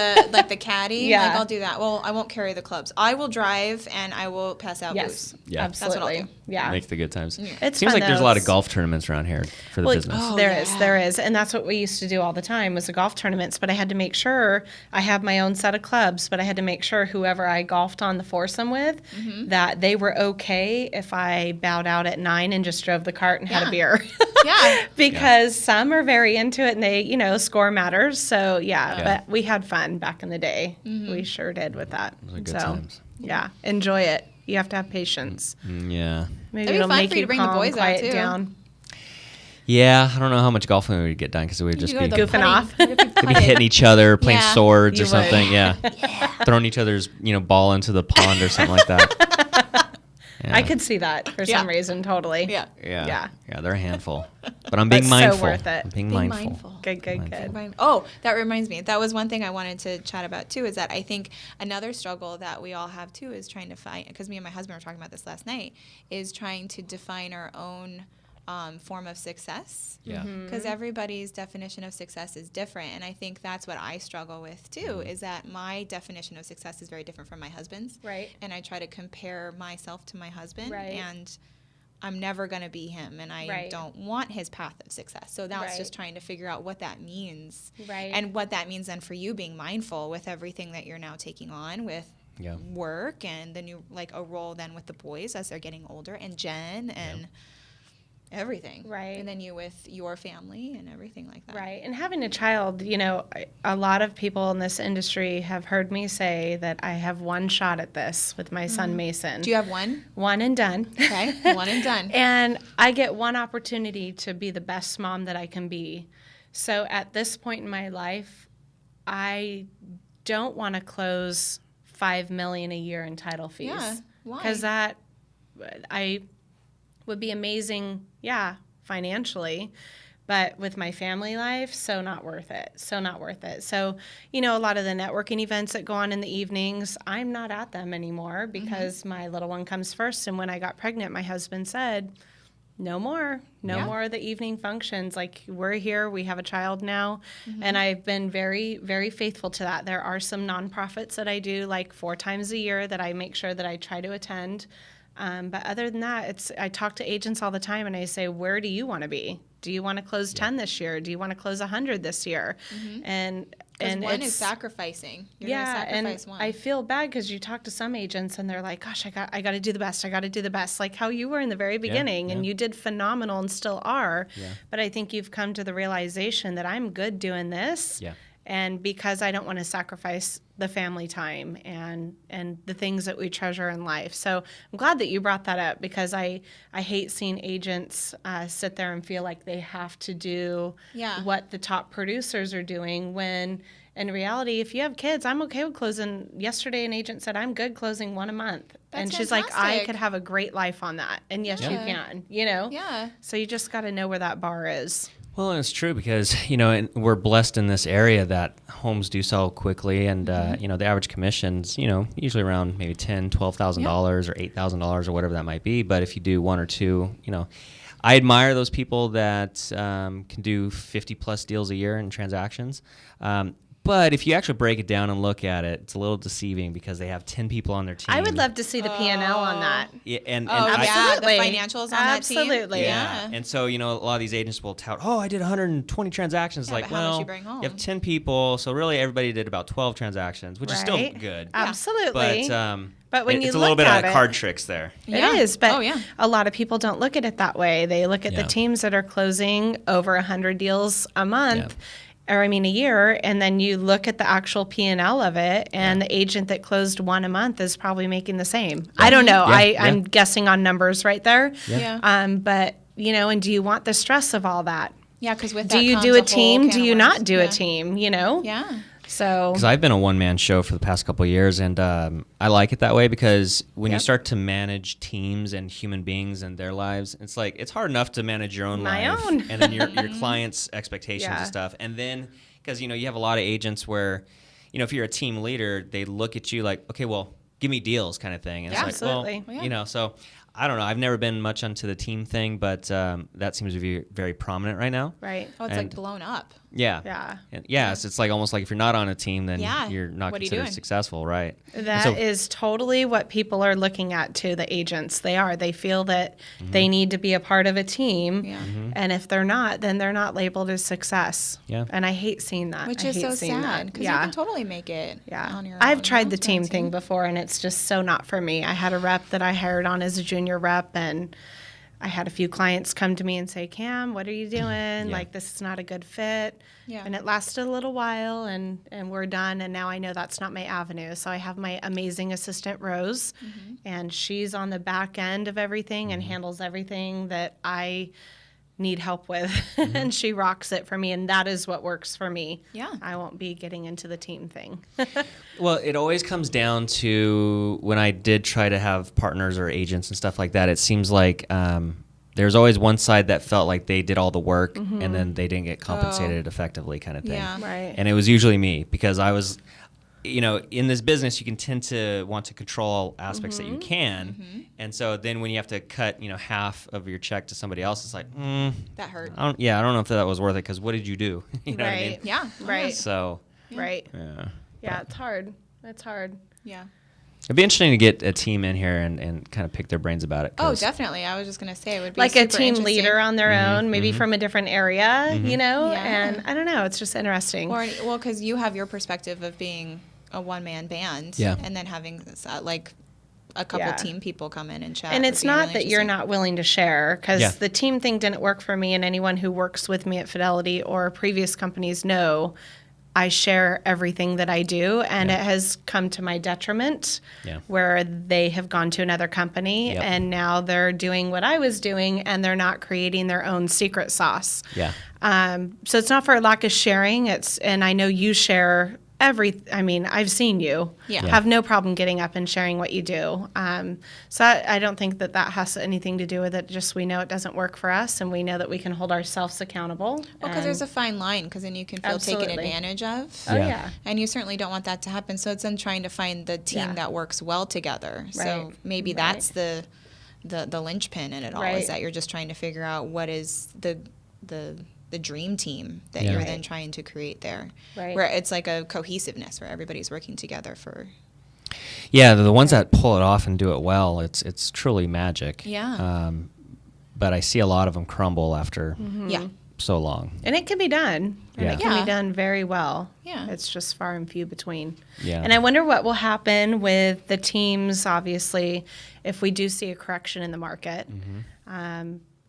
the caddy. Yeah. Like I'll do that. Well, I won't carry the clubs. I will drive and I will pass out Yes, booze. Yeah. That's what I'll absolutely. do. Yeah. Make the good times. It's Seems fun, like there's a though. lot of It's- golf tournaments around here for the Well, business. Oh, there yeah. is, there is, and that's what we used to do all the time was the golf tournaments. But I had to make sure I have my own set of clubs. But I had to make sure whoever I golfed on the foursome with that they were okay if I bowed out at 9 and just drove the cart and had a Yeah. beer. Yeah. Because some are very into it and they, score matters. So Yeah. but we had fun back in the day. We sure did with that. Those are good so times. yeah, enjoy it. You have to have patience. Yeah. Maybe That'd be it'll fun make for you you to bring the calm, boys out, quiet too. down. Yeah, I don't know how much golfing we would get done because we would just You be go to the Goofing putting- off. you could be Could be hitting each other, playing Yeah. swords or You would. something. Yeah. Throwing each other's, ball into the pond or something like that. Yeah. I could see that for Yeah. some reason, totally. Yeah. Yeah. Yeah. They're a handful. But I'm being But so mindful. worth it. I'm being Be mindful. mindful. Good, good, Mindful. good. Oh, that reminds me. That was one thing I wanted to chat about too. Is that I think another struggle that we all have too is trying to find. Because me and my husband were talking about this last night. Is trying to define our own form of success. Yeah. Because everybody's definition of success is different, and I think that's what I struggle with too. Is that my definition of success is very different from my husband's. Right. And I try to compare myself to my husband. Right. And I'm never going to be him, and I Right. don't want his path of success. So now it's Right. just trying to figure out what that means. Right. And what that means then for you being mindful with everything that you're now taking on with Yeah. work and the new, like a role then with the boys as they're getting older, and Jen and everything. Right. And then you with your family and everything like that. Right. And having a child, a lot of people in this industry have heard me say that I have one shot at this with my son Mason. Do you have one? One and done. Okay. One and done. And I get one opportunity to be the best mom that I can be. So at this point in my life, I don't want to close $5 million a year in title fees. Yeah. Why? Because that I would be amazing, financially. But with my family life, so not worth it. So not worth it. So, a lot of the networking events that go on in the evenings, I'm not at them anymore because my little one comes first. And when I got pregnant, my husband said, no more of the evening functions. Like, we're here, we have a child now. And I've been very, very faithful to that. There are some nonprofits that I do like 4 times a year that I make sure that I try to attend. But other than that, I talk to agents all the time and I say, where do you want to be? Do you want to close 10 this year? Do you want to close 100 this year? And one is sacrificing. You're gonna sacrifice one. I feel bad because you talk to some agents and they're like, gosh, I got to do the best. I got to do the best. Like how you were in the very beginning and you did phenomenal and still are. Yeah. But I think you've come to the realization that I'm good doing this. Yeah. And because I don't want to sacrifice the family time and the things that we treasure in life. So I'm glad that you brought that up because I hate seeing agents sit there and feel like they have to do what the top producers are doing when in reality, if you have kids, I'm okay with closing. Yesterday, an agent said, I'm good closing 1 a month. That's she's fantastic. like, I could have a great life on that. And yes, you can, Yeah. So you just got to know where that bar is. Well, and it's true because, and we're blessed in this area that homes do sell quickly and, the average commission's, usually around maybe $10,000, $12,000 or $8,000 or whatever that might be. But if you do 1 or 2, I admire those people that can do 50 plus deals a year in transactions. But if you actually break it down and look at it, it's a little deceiving because they have 10 people on their team. I would love to see the P&L on that. Yeah, absolutely. The financials on that team. Absolutely. Yeah. And so, a lot of these agents will tout, I did 120 transactions. Yeah, but how much you bring home? You have 10 people, so really everybody did about 12 transactions, which is still good. Absolutely. But when it's you a little look bit at of card tricks there. It is, but a lot of people don't look at it that way. They look at the teams that are closing over 100 deals a month. Or a year, and then you look at the actual P&L of it, and the agent that closed 1 a month is probably making the same. I don't know. I'm guessing on numbers right there. But, and do you want the stress of all that? Yeah, because with that do you comes do a whole team? can Do of you worms. not do a team? Yeah. So because I've been a one-man show for the past couple of years, and I like it that way because when you start to manage teams and human beings and their lives, it's like it's hard enough to manage your own life and then your clients' expectations and stuff, and then because you have a lot of agents where if you're a team leader, they look at you like, okay, well, give me deals kind of thing, and it's absolutely. like, well, so. I don't know. I've never been much onto the team thing, but that seems to be very prominent right now. Right. Oh, it's like blown up. Yeah. Yeah. Yes, it's like almost like if you're not on a team, then you're not What are you considered doing? successful, right? That is totally what people are looking at too, the agents. They feel that they need to be a part of a team. Yeah. And if they're not, then they're not labeled as success. Yeah. And I hate seeing that. Which I is hate so seeing sad that. because you can totally make it on your own. I've tried the team thing before, and it's just so not for me. I had a rep that I hired on as a junior rep, and I had a few clients come to me and say, Cam, what are you doing? Like, this is not a good fit. Yeah. And it lasted a little while, and we're done. And now I know that's not my avenue. So I have my amazing assistant, Rose, and she's on the back end of everything and handles everything that I need help with. And she rocks it for me. And that is what works for me. Yeah. I won't be getting into the team thing. Well, it always comes down to when I did try to have partners or agents and stuff like that, it seems like there's always one side that felt like they did all the work and then they didn't get compensated effectively kind of thing. Yeah. Right. And it was usually me because I was, in this business, you can tend to want to control all aspects that you can. And so then when you have to cut, half of your check to somebody else, it's like, That hurt. I don't know if that was worth it because what did you do? You know what I mean? Yeah. Right. So, Right. yeah. Yeah, it's hard. It's hard. Yeah. It'd be interesting to get a team in here and kind of pick their brains about it. Oh, definitely. I was just going to say it would be like a super team interesting. leader on their own, maybe from a different area, Yeah. and I don't know. It's just interesting. Or, well, because you have your perspective of being a one-man band and then having like a couple team people come in and chat. And it's would be not really that you're interesting. not willing to share, because the team thing didn't work for me, and anyone who works with me at Fidelity or previous companies know I share everything that I do, and it has come to my detriment where they have gone to another company and now they're doing what I was doing and they're not creating their own secret sauce. Yeah. So it's not for a lack of sharing. And I know you share I've seen you have no problem getting up and sharing what you do. So I don't think that has anything to do with it. Just we know it doesn't work for us, and we know that we can hold ourselves accountable. Well, because there's a fine line, because then you can feel taken advantage of. Oh, yeah. And you certainly don't want that to happen. So it's then trying to find the team that works well together. Right. So maybe that's the linchpin in it all, is that you're just trying to figure out what is the dream team that you're then trying to create there, where it's like a cohesiveness where everybody's working together for. Yeah, the ones that pull it off and do it well, it's truly magic. Yeah. But I see a lot of them crumble after so long. And it can be done. And it can be done very well. Yeah. It's just far and few between. Yeah. And I wonder what will happen with the teams, obviously, if we do see a correction in the market.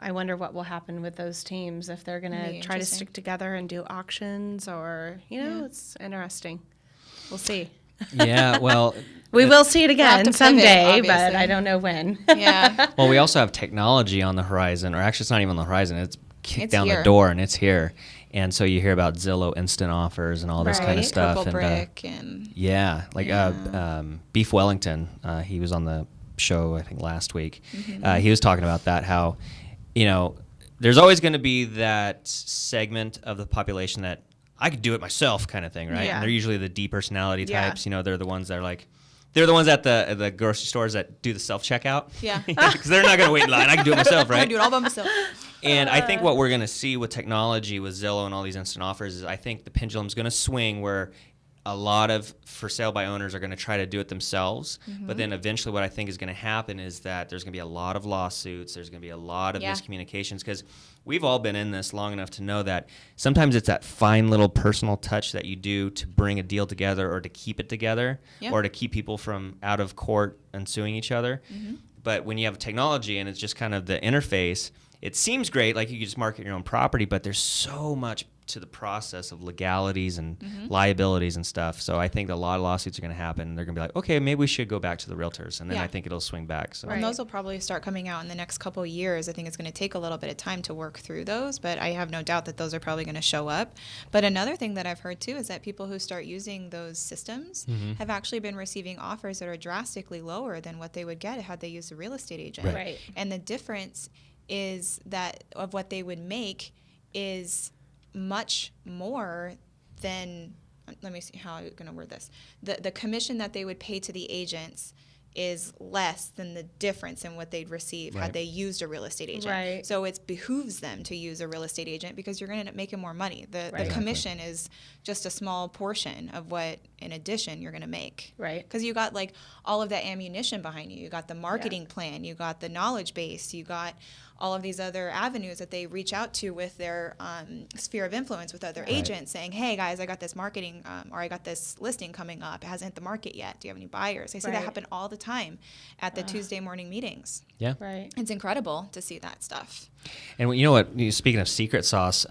I wonder what will happen with those teams, if they're going to try to stick together and do auctions, or, it's interesting. We'll see. Yeah, well... we will see it again someday, pivot, but I don't know when. Yeah. Well, we also have technology on the horizon, or actually it's not even on the horizon. It's kicked down here. the door, and it's here. And so you hear about Zillow instant offers and all this kind of stuff. Purple Brick and... Yeah, like Beef Wellington, he was on the show, I think, last week. He was talking about that, how... there's always going to be that segment of the population that I could do it myself kind of thing, right? Yeah. And they're usually the D personality types. They're the ones that are like, they're the ones at the grocery stores that do the self-checkout. Yeah. Because they're not going to wait in line. I can do it myself, right? I can do it all by myself. And I think what we're going to see with technology, with Zillow and all these instant offers, is I think the pendulum's going to swing where a lot of for sale by owners are going to try to do it themselves. But then eventually what I think is going to happen is that there's going to be a lot of lawsuits. There's going to be a lot of miscommunications, because we've all been in this long enough to know that sometimes it's that fine little personal touch that you do to bring a deal together, or to keep it together, or to keep people from out of court and suing each other. But when you have technology and it's just kind of the interface, it seems great, like you can just market your own property, but there's so much to the process of legalities and liabilities and stuff. So I think a lot of lawsuits are going to happen, and they're going to be like, okay, maybe we should go back to the realtors, and then I think it'll swing back. So And those will probably start coming out in the next couple of years. I think it's going to take a little bit of time to work through those, but I have no doubt that those are probably going to show up. But another thing that I've heard too is that people who start using those systems have actually been receiving offers that are drastically lower than what they would get had they used a real estate agent. Right. And the difference is that of what they would make is much more than, let me see how I'm going to word this. The commission that they would pay to the agents is less than the difference in what they'd receive had they used a real estate agent. Right. So it behooves them to use a real estate agent, because you're going to end up making more money. The commission is just a small portion of what, in addition, you're going to make. Right. Because you got like all of that ammunition behind you. You got the marketing plan. You got the knowledge base. You got all of these other avenues that they reach out to with their sphere of influence with other agents, saying, hey guys, I got this marketing or I got this listing coming up. It hasn't hit the market yet. Do you have any buyers? I see that happen all the time at the Tuesday morning meetings. Yeah. Right. It's incredible to see that stuff. And you know what, speaking of secret sauce,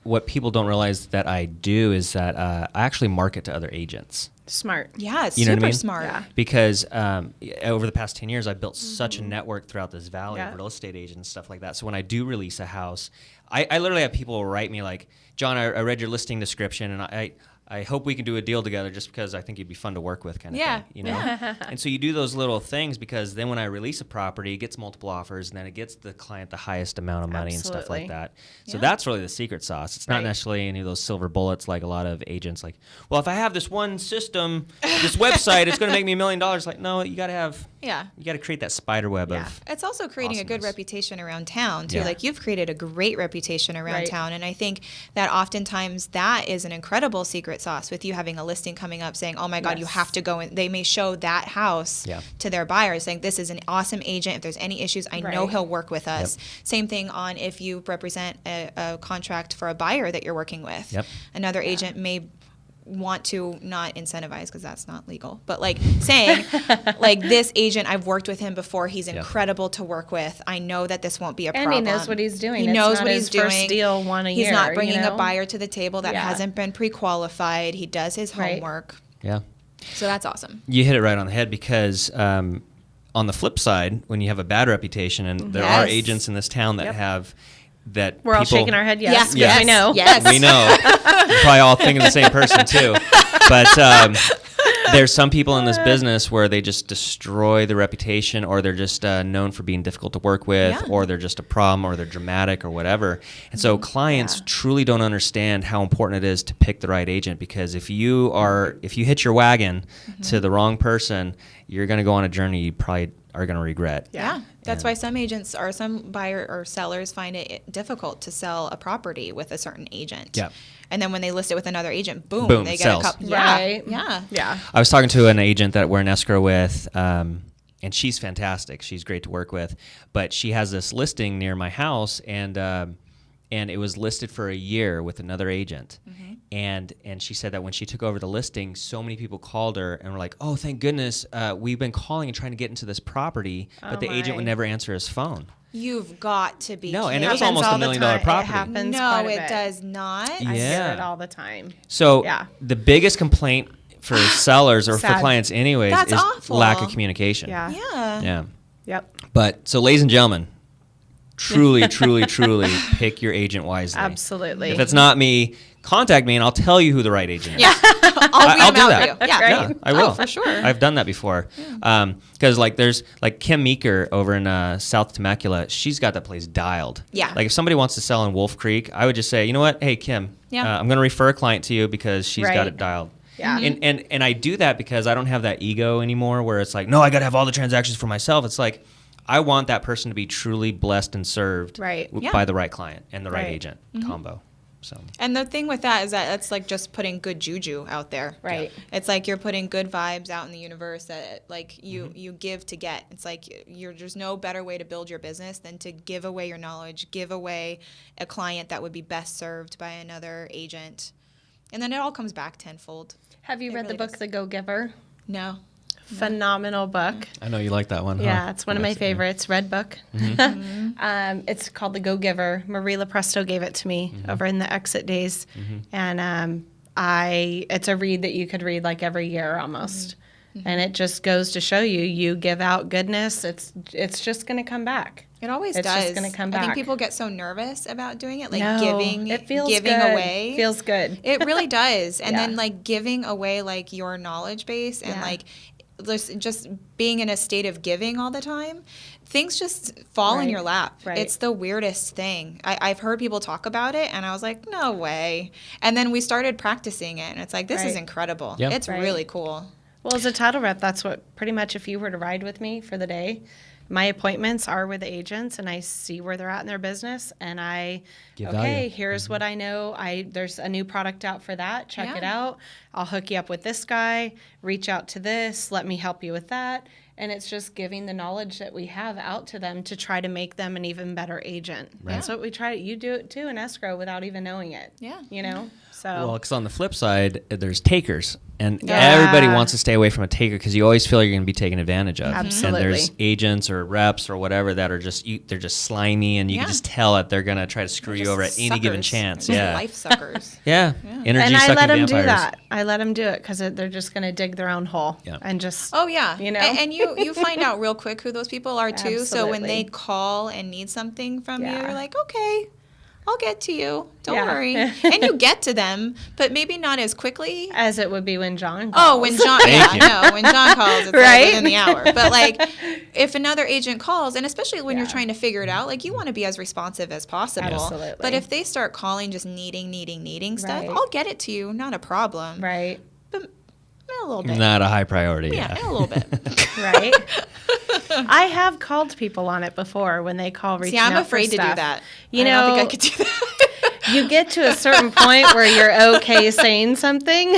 what people don't realize that I do is that I actually market to other agents. Smart. Yeah, it's You know what I super mean? smart. Yeah. Because over the past 10 years, I've built such a network throughout this valley of real estate agents and stuff like that. So when I do release a house, I literally have people write me like, John, I read your listing description, and I hope we can do a deal together, just because I think you'd be fun to work with, kind of thing. You know? And so you do those little things, because then when I release a property, it gets multiple offers, and then it gets the client the highest amount of money and stuff like that. So that's really the secret sauce. It's not necessarily any of those silver bullets like a lot of agents like, well, if I have this one system, this website, it's going to make me $1 million. Like, no, you got to have... Yeah. You got to create that spider web of... It's also creating a good awesomeness. reputation around town, too. Yeah. Like, you've created a great reputation around town. And I think that oftentimes that is an incredible secret sauce, with you having a listing coming up saying, oh, my God, you have to go in. They may show that house to their buyers, saying, this is an awesome agent. If there's any issues, I know he'll work with us. Same thing on if you represent a contract for a buyer that you're working with. Another agent may want to not incentivize, because that's not legal, but like saying like, this agent, I've worked with him before, he's incredible to work with, I know that this won't be a problem. And he knows what he's doing. He knows what he's doing. First deal one a year. He's not bringing a buyer to the table that hasn't been pre-qualified. He does his Right. homework. Yeah. So that's awesome. You hit it right on the head, because on the flip side, when you have a bad reputation, and there are agents in this town that have that we're all shaking our head yes, yes. we know. Yes. We know. We're probably all thinking the same person too. But there's some people in this business where they just destroy the reputation, or they're just known for being difficult to work with, or they're just a problem, or they're dramatic, or whatever. And so clients truly don't understand how important it is to pick the right agent, because if you hit your wagon to the wrong person, you're going to go on a journey you probably are going to regret. Yeah. That's why some agents or some buyer or sellers find it difficult to sell a property with a certain agent. Yeah. And then when they list it with another agent, boom they get sells. a couple. Right. Yeah. I was talking to an agent that we're in escrow with, and she's fantastic. She's great to work with. But she has this listing near my house, and it was listed for a year with another agent. And she said that when she took over the listing, so many people called her and were like, "Oh, thank goodness, we've been calling and trying to get into this property, but the agent would never answer his phone." You've got to be No, and kidding. it was almost $1 million property. It happens No, quite a it bit. does not. I hear it all the time. So the biggest complaint for sellers or for Sad. clients anyways That's is awful. lack of communication. Yeah. Yep. But so, ladies and gentlemen, truly, truly, truly pick your agent wisely. Absolutely. If it's not me, contact me and I'll tell you who the right agent is. Yeah. I'll do out that. for you. Yeah. Right. Yeah, I will. Oh, for sure. I've done that before. Because there's Kim Meeker over in South Temecula. She's got that place dialed. Yeah. Like if somebody wants to sell in Wolf Creek, I would just say, you know what? Hey, Kim, I'm going to refer a client to you because she's got it dialed. Yeah. And I do that because I don't have that ego anymore where it's like, no, I got to have all the transactions for myself. It's like, I want that person to be truly blessed and served by the right client and the right agent combo. So. And the thing with that is that it's like just putting good juju out there. Right. It's like you're putting good vibes out in the universe that like you give to get. It's like there's no better way to build your business than to give away your knowledge, give away a client that would be best served by another agent. And then it all comes back tenfold. Have you read the book, The Go-Giver? No. Phenomenal book. I know you like that one. Yeah, it's one of my favorites. Red book. It's called The Go-Giver. Marie LaPresto gave it to me over in the exit days, and it's a read that you could read like every year almost. And it just goes to show you give out goodness, it's just going to come back. It always It's does. just gonna come I think back. people get so nervous about doing it, like No, giving it feels giving good. away. Feels good. It really does. And Yeah. then like giving away like your knowledge base and like just being in a state of giving all the time, things just fall in your lap. Right. It's the weirdest thing. I've heard people talk about it and I was like, no way. And then we started practicing it and it's like, this is incredible. Yeah. It's really cool. Well, as a title rep, that's what pretty much if you were to ride with me for the day, my appointments are with agents and I see where they're at in their business and Give value. here's what I know. There's a new product out for that. Check it out. I'll hook you up with this guy. Reach out to this. Let me help you with that. And it's just giving the knowledge that we have out to them to try to make them an even better agent. Right. That's what we try. You do it too in escrow without even knowing it. Yeah. You know? So Well, because on the flip side, there's takers. And everybody wants to stay away from a taker because you always feel you're going to be taken advantage of. Absolutely. And there's agents or reps or whatever that are they're just slimy and you can just tell that they're going to try to screw you over at any given chance. Yeah. Life suckers. Yeah. Energy and I sucking let them vampires. do that. I let them do it because they're just going to dig their own hole and just. Oh yeah, You know? and you find out real quick who those people are too. So when they Absolutely. call and need something from you, Yeah. you're like, okay, I'll get to you. Don't Yeah. worry. And you get to them, but maybe not as quickly. As it would be when John calls. Oh, when John, Thank you. when John calls, it's Right? like within the hour. But like, if another agent calls, and especially when you're trying to figure it out, like you want to be as responsive as possible. Absolutely. But if they start calling, just needing stuff, Right. I'll get it to you, not a problem. Right. But a little bit. Not a high priority. Yeah, a little bit. Right. I have called people on it before when they call reaching See, I'm out for afraid to do stuff. that. You I know, don't think I could do that. You get to a certain point where you're okay saying something.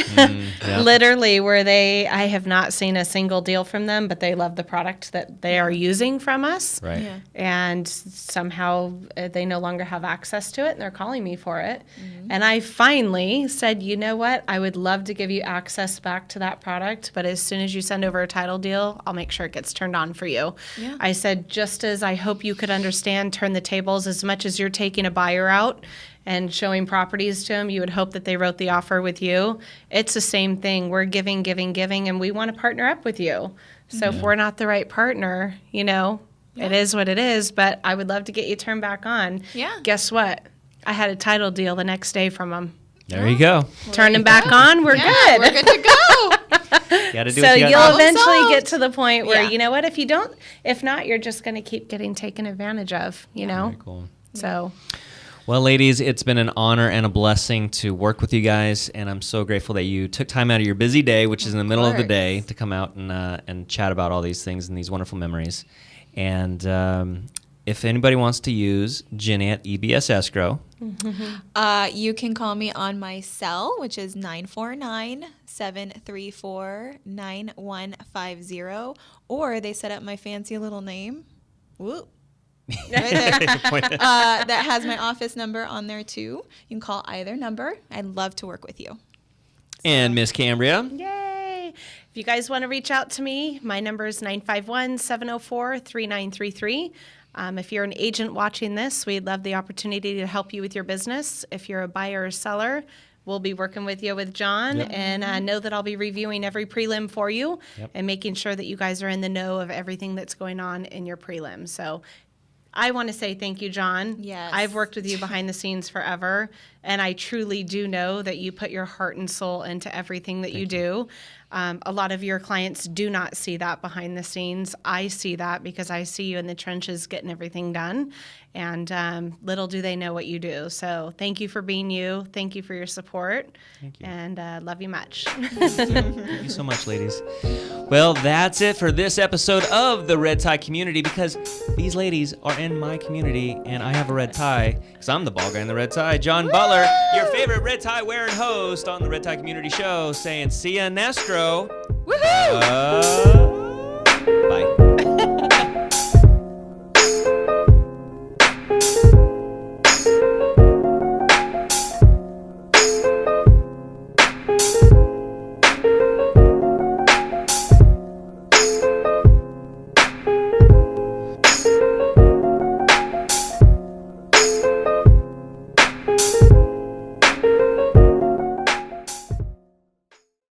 Literally, where I have not seen a single deal from them, but they love the product that they are using from us. Right. Yeah. And somehow they no longer have access to it, and they're calling me for it. And I finally said, you know what? I would love to give you access back to that product, but as soon as you send over a title deal, I'll make sure it gets turned on for you. Yeah. I said, just as I hope you could understand, turn the tables as much as you're taking a buyer out and showing properties to them, you would hope that they wrote the offer with you. It's the same thing. We're giving, and we want to partner up with you. So if we're not the right partner, it is what it is, but I would love to get you turned back on. Yeah. Guess what? I had a title deal the next day from them. There you go. Turn them back on, we're good. We're good to go. Gotta do So what you you'll gotta do. eventually solved. get to the point where, Yeah. you know what, if not, you're just going to keep getting taken advantage of, Very cool. So Well, ladies, it's been an honor and a blessing to work with you guys, and I'm so grateful that you took time out of your busy day, which is in the middle of the course. day, to come out and chat about all these things and these wonderful memories. And if anybody wants to use Jenny at EBS Escrow, You can call me on my cell, which is 949-734-9150, or they set up my fancy little name. Whoop. Right there. That has my office number on there too. You can call either number. I'd love to work with you. and Miss Kambria. yay. If you guys want to reach out to me, my number is 951-704-3933. If you're an agent watching this, we'd love the opportunity to help you with your business. If you're a buyer or seller, we'll be working with you with John, and know that I'll be reviewing every prelim for you and making sure that you guys are in the know of everything that's going on in your prelim. So I want to say thank you, John. Yes. I've worked with you behind the scenes forever, and I truly do know that you put your heart and soul into everything that you do. A lot of your clients do not see that behind the scenes. I see that because I see you in the trenches getting everything done, and little do they know what you do. So thank you for being you. Thank you for your support. Thank you. And love you much. Thank you so much, ladies. Well, that's it for this episode of the Red Tie Community, because these ladies are in my community, and I have a red tie because I'm the ball guy in the red tie. John Butler, your favorite red tie wearing host on the Red Tie Community Show, saying see ya, Nestro. Woohoo!